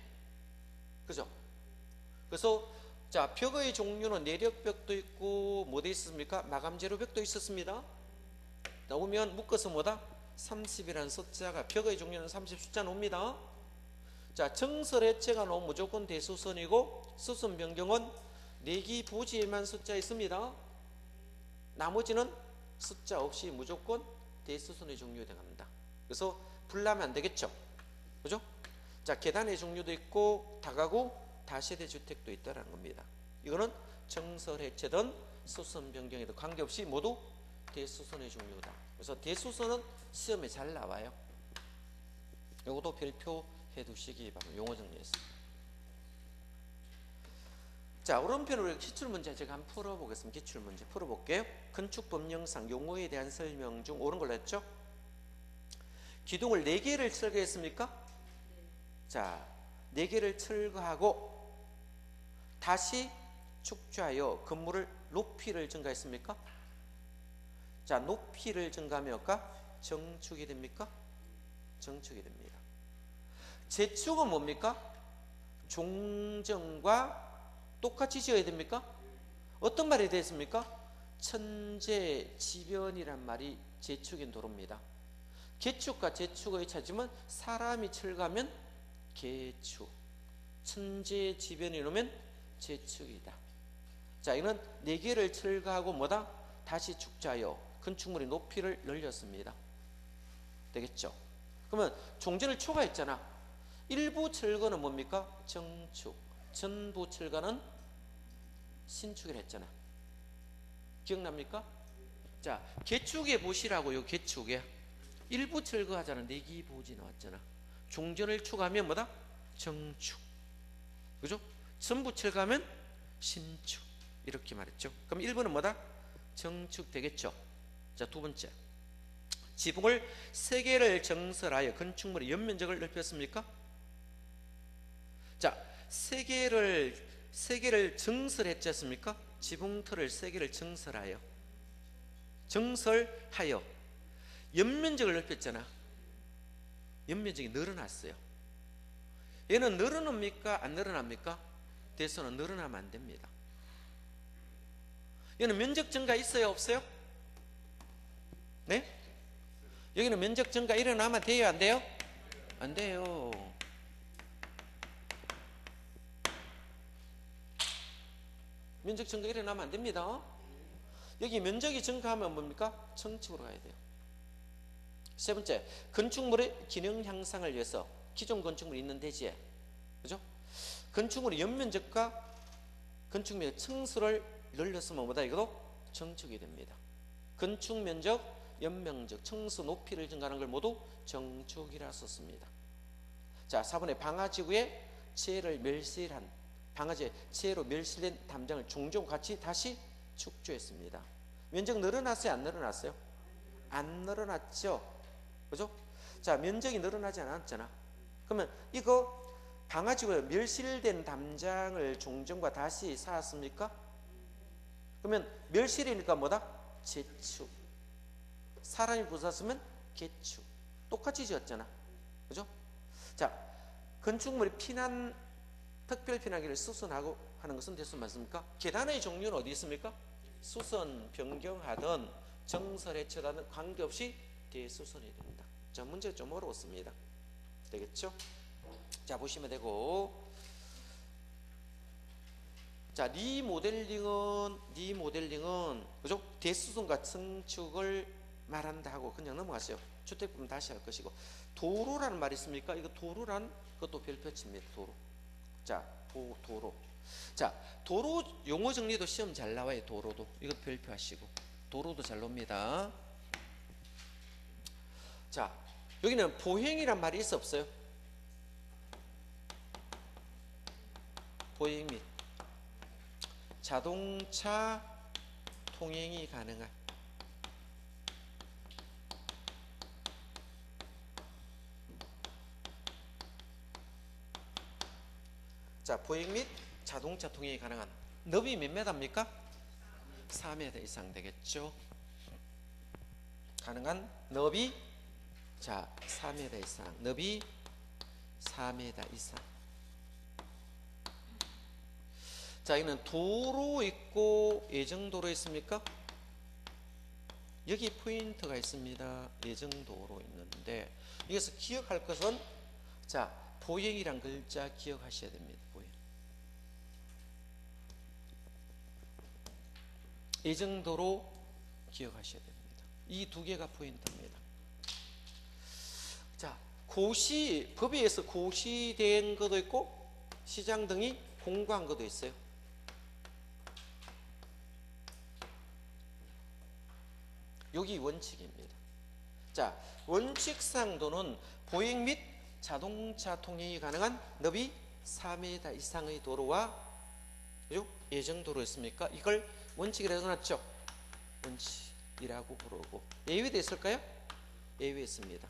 S1: 그죠? 그래서 자, 벽의 종류는 내력벽도 있고 뭐 돼 있습니까? 마감 재료벽도 있었습니다. 나오면 묶어서 뭐다? 30이라는 숫자가 벽의 종류는 30 숫자 놓습니다. 자, 정설 해체가 나오면 무조건 대수선이고 수선 변경은 내기 부지에만 숫자 있습니다. 나머지는 숫자 없이 무조건 대수선의 종류에 들어갑니다. 그래서 불나면 안 되겠죠. 그죠? 자, 계단의 종류도 있고 다가구 다세대 주택도 있다는 겁니다. 이거는 정설 해체든 수선 변경에도 관계없이 모두 대수선의 종류다. 그래서 대수선은 시험에 잘 나와요. 이것도 별표 해두시기 바랍니다. 용어 정리했습니다. 자, 오른편으로 기출문제 제가 한번 풀어보겠습니다. 기출문제 풀어볼게요. 건축법령상 용어에 대한 설명 중 옳은 걸로 했죠? 기둥을 4개를 철거했습니까? 자, 4개를 철거하고 다시 축조하여 건물을 높이를 증가했습니까? 자, 높이를 증가하면 정축이 됩니까? 정축이 됩니다. 재축은 뭡니까? 종정과 똑같이 지어야 됩니까? 어떤 말이 되겠습니까? 천재지변이란 말이 재축인 도로입니다. 개축과 재축의 차지면 사람이 철거하면 개축, 천재지변이 놓으면 재축이다. 자, 이는 4개를 철거하고 뭐다? 다시 축자하여 건축물의 높이를 늘렸습니다. 되겠죠? 그러면 종전을 초과했잖아. 일부 철거는 뭡니까? 정축. 전부 철거는 신축을 했잖아. 기억납니까? 자, 개축에 보시라고요. 개축에 일부 철거하자는 내기 보지 나왔잖아. 종전을 초과하면 뭐다? 정축. 그죠? 전부 철거하면 신축. 이렇게 말했죠. 그럼 1번은 뭐다? 정축 되겠죠. 자, 두 번째, 지붕을 3개를 정설하여 건축물의 연면적을 넓혔습니까? 자, 3개를 정설했지 않습니까? 지붕틀을 3개를 정설하여 연면적을 넓혔잖아. 연면적이 늘어났어요. 얘는 늘어납니까? 안 늘어납니까? 대수는 늘어나면 안 됩니다. 얘는 면적 증가 있어요? 없어요? 네? 여기는 면적 증가 일어나면 돼요? 안 돼요? 안 돼요. 면적 증가 일어나면 안 됩니다. 여기 면적이 증가하면 뭡니까? 정축으로 가야 돼요. 세 번째, 건축물의 기능 향상을 위해서 기존 건축물이 있는 대지에, 그죠? 건축물의 연면적과 건축물의 층수를 늘렸으면 뭐다? 이것도 정축이 됩니다. 건축 면적, 연면적, 층수 높이를 증가하는 걸 모두 정축이라 썼습니다. 자, 4번에 방화지구에 지혜를 멸실한 방화지에 지혜로 멸실된 담장을 종종 같이 다시 축조했습니다. 면적 늘어났어요? 안 늘어났어요? 안 늘어났죠? 그죠? 자, 면적이 늘어나지 않았잖아. 그러면 이거 방화지구에 멸실된 담장을 종전과 다시 쌓았습니까? 그러면 멸실이니까 뭐다? 재축. 사람이 부쉈으면 개축. 똑같이 지었잖아. 그죠? 자, 건축물이 피난, 특별 피난기를 수선하고 하는 것은 대수선 맞습니까? 계단의 종류는 어디 있습니까? 수선, 변경하든 정설해체하든 관계없이 대수선이 됩니다. 자, 문제 좀 어려웠습니다. 되겠죠? 자, 보시면 되고, 자, 리모델링은 그죠? 대수선과 증축을 말한다 하고 그냥 넘어가세요. 주택부분 다시 할 것이고, 도로라는 말이 있습니까? 이거 도로란 그것도 별표치입니다. 도로. 자, 도로. 자, 도로 용어 정리도 시험 잘 나와요. 도로도 이거 별표하시고, 도로도 잘 놉니다. 자, 여기는 보행이란 말이 있어 없어요? 보행 및 자동차 통행이 가능한, 자, 보행 및 자동차 통행이 가능한 너비 몇 메다입니까? 4m 이상 되겠죠. 가능한 너비, 자, 4m 이상, 너비 4m 이상. 자, 여기는 도로 있고 예정도로 있습니까? 여기 포인트가 있습니다. 예정도로 있는데, 여기서 기억할 것은, 자, 보행이란 글자 기억하셔야 됩니다. 보행. 예정도로 기억하셔야 됩니다. 이 두 개가 포인트입니다. 자, 고시, 법에 의해서 고시된 것도 있고 시장 등이 공고한 것도 있어요. 여기 원칙입니다. 자, 원칙상 도는 보행 및 자동차 통행이 가능한 너비 4m 이상의 도로와, 그죠? 예정도로 있습니까? 이걸 원칙이라고 해놨죠. 원칙이라고 부르고, 예외도 있을까요? 예외 있습니다.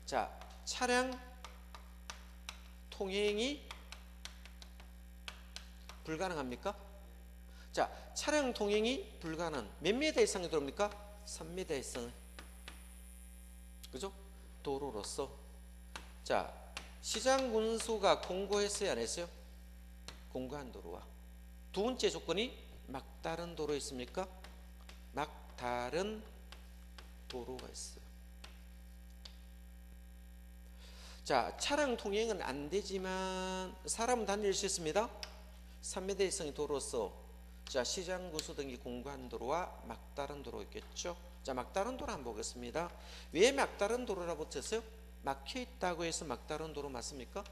S1: 자, 차량 통행이 불가능합니까? 자, 차량 통행이 불가능한 몇 미터 이상의 도로입니까? 3m 이상, 그죠? 도로로서. 자, 시장 군수가 공고했어요, 안 했어요? 공고한 도로와, 두 번째 조건이 막다른 도로 있습니까? 막다른 도로가 있어요. 자, 차량 통행은 안 되지만 사람은 다닐 수 있습니다. 3m 이상의 도로로서, 자, 시장 구수 등이 공고한 도로와 막다른 도로 있겠죠. 자, 막다른 도로 한번 보겠습니다. 왜 막다른 도로라고 붙였어요? 막혀 있다고 해서 막다른 도로 맞습니까?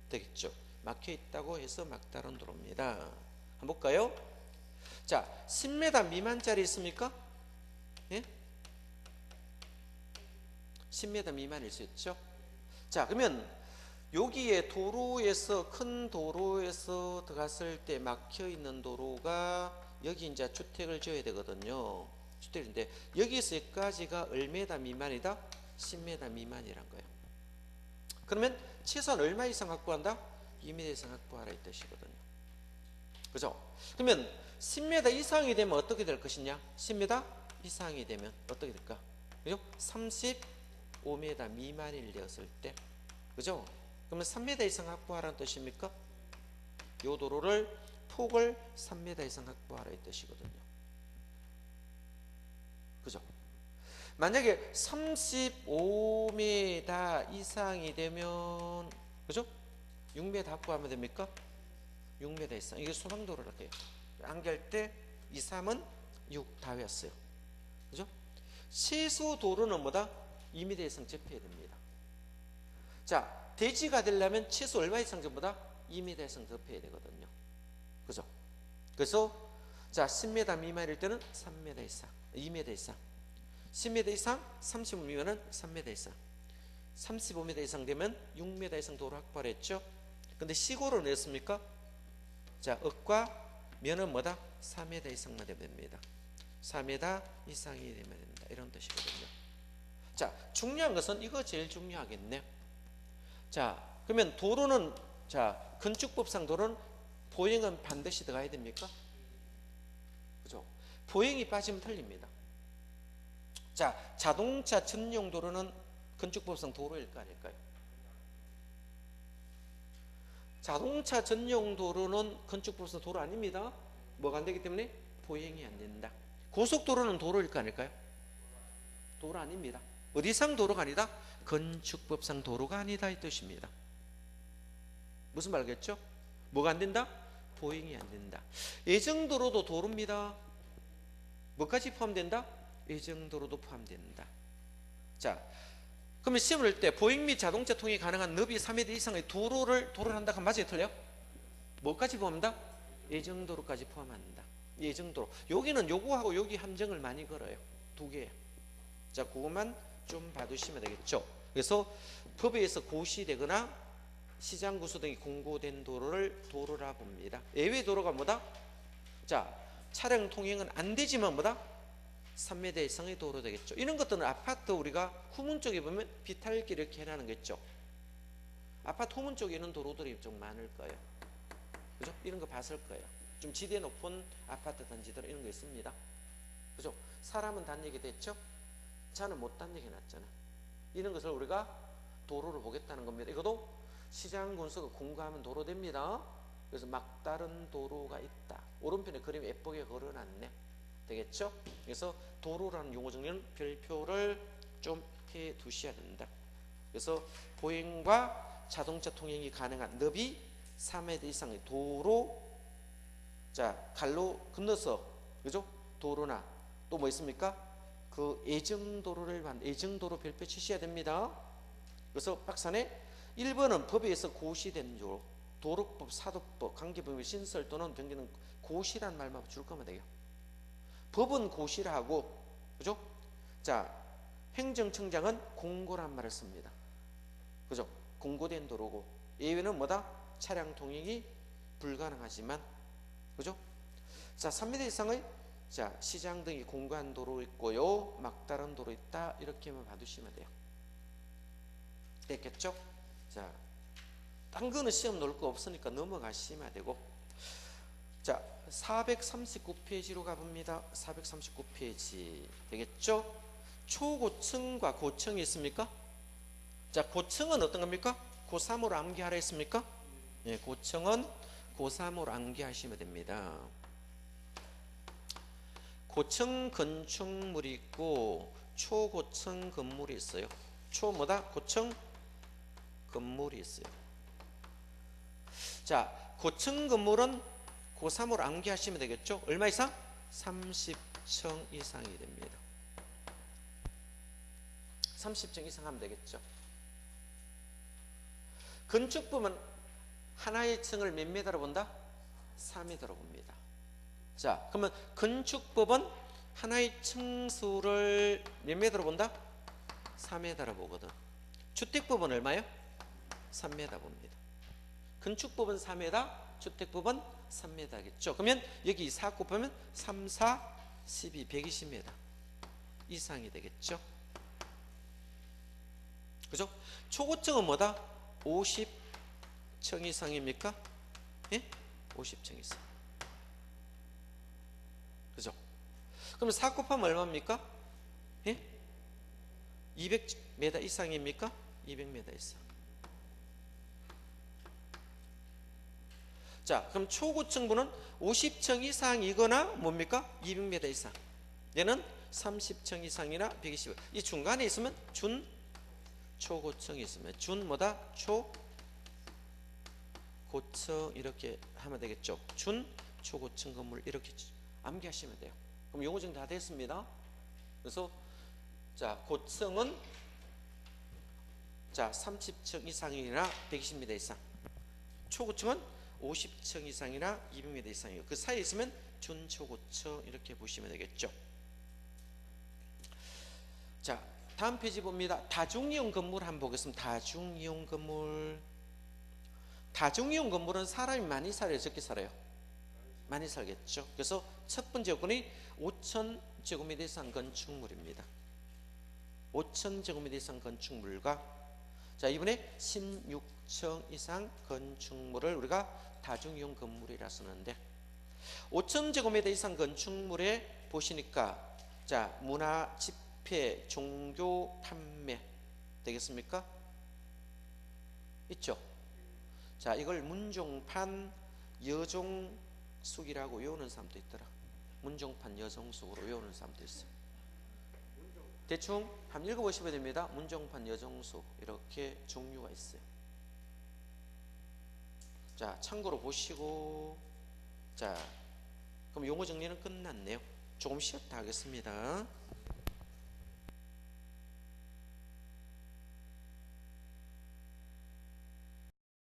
S1: 되겠죠. 막혀 있다고 해서 막다른 도로입니다. 한번 볼까요? 자, 10m 미만짜리 있습니까? 예? 10m 미만일 수 있죠. 자, 그러면 여기에 도로에서, 큰 도로에서 들어갔을 때 막혀 있는 도로가, 여기 이제 주택을 지어야 되거든요. 주택인데 여기서 여기까지가 얼마나 미만이다? 10m 미만이란 거예요. 그러면 최소한 얼마 이상 확보한다? 2m 이상 확보하라 이 뜻이거든요. 그죠? 그러면 10m 이상이 되면 어떻게 될 것이냐? 10m 이상이 되면 어떻게 될까? 그죠? 35m 미만일 되었을 때, 그죠? 그러면 3m 이상 확보하라는 뜻입니까? 요 도로를 폭을 3m 이상 확보하라 이 뜻이거든요. 그죠? 만약에 35m 이상이 되면, 그죠? 6m 확보하면 됩니까? 6m 이상. 이게 소방도로라고 해요. 안개할 때 2, 3은 6 다 외웠어요. 그죠? 최소 도로는 뭐다? 2m 이상 접해야 됩니다. 자, 대지가 되려면 최소 얼마 이상 전보다 2m 이상 접해야 되거든요. 그죠? 그래서 자, 10m 미만일 때는 3m 이상, 2m 이상, 10m 이상, 35m는 3m 이상, 35m 이상 되면 6m 이상 도로 확보를 했죠. 근데 시골은 냈습니까? 자, 읍과 면은 뭐다? 4m 이상만 되면 됩니다. 4m 이상이 되면 됩니다. 이런 뜻이거든요. 자, 중요한 것은 이거 제일 중요하겠네. 자, 그러면 도로는, 자, 건축법상 도로는 보행은 반드시 들어가야 됩니까? 그죠? 보행이 빠지면 틀립니다. 자, 자동차 전용 도로는 건축법상 도로일까 아닐까요? 자동차 전용 도로는 건축법상 도로 아닙니다. 뭐가 안 되기 때문에 보행이 안 된다. 고속도로는 도로일까 아닐까요? 도로 아닙니다. 어디상 도로가 아니다? 건축법상 도로가 아니다 이 뜻입니다. 무슨 말겠죠? 뭐가 안 된다? 보행이 안 된다. 예정도로도 도로입니다. 뭐까지 포함된다? 예정도로도 포함된다. 자, 그러면 시험을 할 때 보행 및 자동차 통행이 가능한 너비 3m 이상의 도로를 한다 하면 맞아요, 틀려? 뭐까지 포함한다? 예정도로까지 포함한다. 예정도로. 여기는 요거하고 여기 함정을 많이 걸어요. 두 개. 자, 그것만 좀 봐두시면 되겠죠. 그래서 법에 의해서 고시되거나 시장 구수 등이 공고된 도로를 도로라 봅니다. 예외 도로가 뭐다? 자, 차량 통행은 안 되지만 뭐다? 3m 이상의 도로 되겠죠. 이런 것들은 아파트 우리가 후문 쪽에 보면 비탈길 이렇게 해놔는 거죠. 아파트 후문 쪽에 있는 도로들이 좀 많을 거예요. 그죠? 이런 거 봤을 거예요. 좀 지대 높은 아파트 단지들 이런 거 있습니다. 그죠? 사람은 단 얘기 됐죠? 차는 못 단 얘기 났잖아. 이런 것을 우리가 도로를 보겠다는 겁니다. 이것도 시장 군수가 공고하면 도로 됩니다. 그래서 막다른 도로가 있다. 오른편에 그림 예쁘게 걸어놨네. 되겠죠? 그래서 도로라는 용어 정리는 별표를 좀 해 두셔야 된다. 그래서 보행과 자동차 통행이 가능한 너비 3m 이상의 도로, 자, 갈로 건너서, 그죠? 도로나 또 뭐 있습니까? 그 예정도로를 예정도로 별표 치셔야 됩니다. 그래서 박사네 1번은 법에 의해서 고시된 도로, 도로법, 사도법, 관계법의 신설 또는 변경은 고시란 말만 줄 거면 돼요. 법은 고시라 하고, 그죠? 자, 행정청장은 공고란 말을 씁니다. 그죠? 공고된 도로고, 예외는 뭐다? 차량 통행이 불가능하지만, 그죠? 자, 3m 이상의 자, 시장 등이 공고한 도로 있고요, 막다른 도로 있다. 이렇게만 봐두시면 돼요. 됐겠죠? 자, 딴 거는 시험 놓을 거 없으니까 넘어가시면 되고. 자, 439페이지로 가봅니다. 439페이지 되겠죠? 초고층과 고층이 있습니까? 자, 고층은 어떤 겁니까? 고3으로 암기하라 했습니까? 예, 고층은 고3으로 암기하시면 됩니다. 고층 건축물이 있고 초고층 건물이 있어요. 초 뭐다? 고층 건물이 있어요. 자, 고층 건물은 고3으로 암기하시면 되겠죠? 얼마 이상? 30층 이상이 됩니다. 30층 이상 하면 되겠죠? 건축법은 하나의 층을 몇 미터로 본다? 4m로 봅니다. 자, 그러면 건축법은 하나의 층수를 몇 미터로 본다? 4m로 보거든. 주택법은 얼마요? 3m 봅니다. 건축법은 4m, 주택법은 3m겠죠. 그러면 여기 4 곱하면 3, 4, 12, 120m 이상이 되겠죠. 그죠? 초고층은 뭐다? 50층 이상입니까? 예? 50층 이상. 그죠? 그럼 4 곱하면 얼마입니까? 예? 200m 이상입니까? 200m 이상. 자, 그럼 초고층부는 50층 이상이거나 뭡니까? 200m 이상. 얘는 30층 이상이나 120. 이 중간에 있으면 준 초고층이 있으면 준 뭐다? 초고층 이렇게 하면 되겠죠. 준 초고층 건물 이렇게 암기하시면 돼요. 그럼 용어 정리 다 됐습니다. 그래서 자, 고층은 자 30층 이상이나 120m 이상, 초고층은 50층 이상이나 200m 이상이에요. 그 사이에 있으면 준초고층 이렇게 보시면 되겠죠. 자, 다음 페이지 봅니다. 다중이용 건물 한번 보겠습니다. 다중이용 건물. 다중이용 건물은 사람이 많이 살아요, 적게 살아요? 많이 살겠죠. 그래서 첫 번째 요건이 5,000제곱미터 이상 건축물입니다. 5,000제곱미터 이상 건축물과, 자, 이번에 16층 이상 건축물을 우리가 다중이용 건물이라 쓰는데, 5,000제곱미터 이상 건축물에 보시니까 자, 문화, 집회, 종교, 판매 되겠습니까? 있죠? 자, 이걸 문종판 여종숙이라고 외우는 사람도 있더라. 문종판 여종숙으로 외우는 사람도 있어요. 대충 한번 읽어보시면 됩니다. 문종판 여종숙 이렇게 종류가 있어요. 자, 참고로 보시고. 자, 그럼 용어 정리는 끝났네요. 조금 쉬었다 하겠습니다.